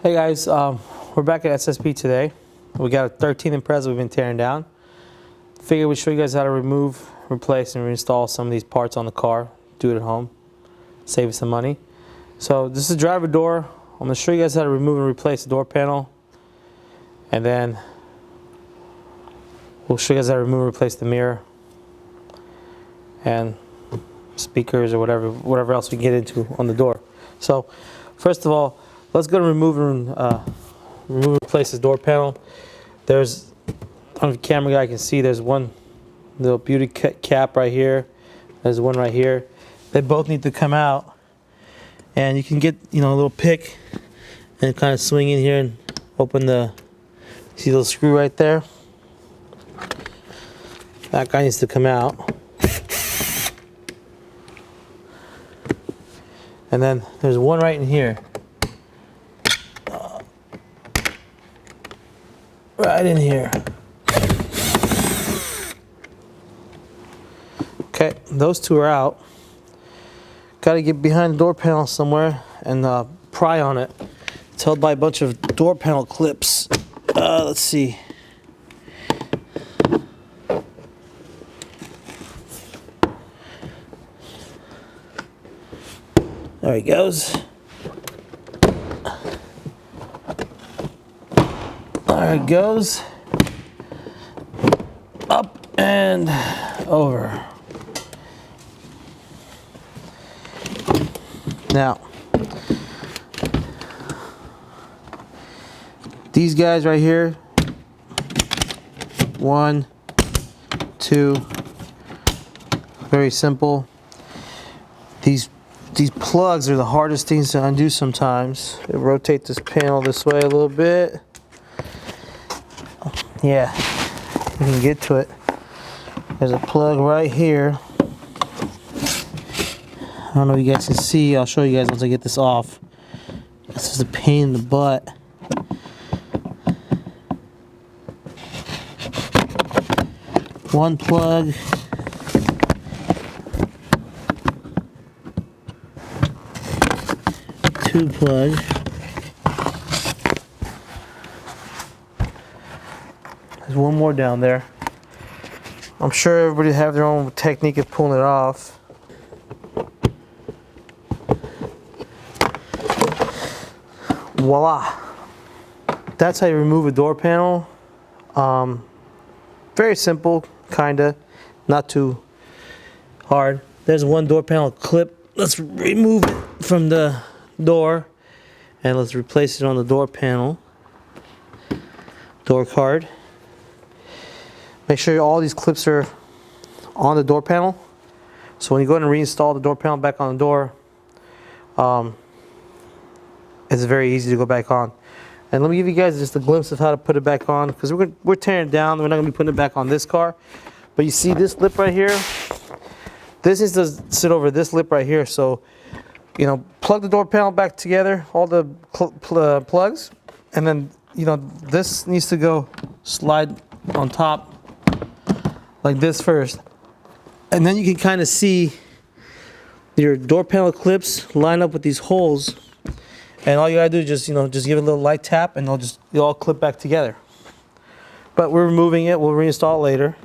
Hey guys, we're back at SSP today. We got a 13 Impreza we've been tearing down. Figured we'd show you guys how to remove, replace, and reinstall some of these parts on the car. Do it at home, save you some money. So this is the driver door. I'm going to show you guys how to remove and replace the door panel, and then we'll show you guys how to remove and replace the mirror and speakers or whatever else we get into on the door. So first of all, let's go to remove and replace this door panel. There's, on the camera guy can see, there's one little beauty cap right here. There's one right here. They both need to come out, and you can get a little pick and kind of swing in here and open the. See the little screw right there? That guy needs to come out. And then there's one right in here. Right in here. Okay, those two are out. Got to get behind the door panel somewhere and pry on it. It's held by a bunch of door panel clips. Let's see. There he goes. There it goes. Up and over. Now, these guys right here, 1, 2, very simple. These plugs are the hardest things to undo sometimes. Rotate this panel this way a little bit. Yeah, you can get to it. There's a plug right here. I don't know if you guys can see. I'll show you guys once I get this off. This is a pain in the butt. One plug. Two plugs. There's one more down there. I'm sure everybody have their own technique of pulling it off. Voila. That's how you remove a door panel. Very simple, kinda. Not too hard. There's one door panel clip. Let's remove it from the door and let's replace it on the door panel. Door card. Make sure all these clips are on the door panel. So when you go ahead and reinstall the door panel back on the door, it's very easy to go back on. And let me give you guys just a glimpse of how to put it back on, because we're tearing it down. We're not going to be putting it back on this car. But you see this lip right here? This needs to sit over this lip right here. So, plug the door panel back together, all the plugs, and then, this needs to go slide on top like this first. And then you can kind of see your door panel clips line up with these holes. And all you gotta do is just give it a little light tap and it'll all clip back together. But we're removing it, we'll reinstall it later.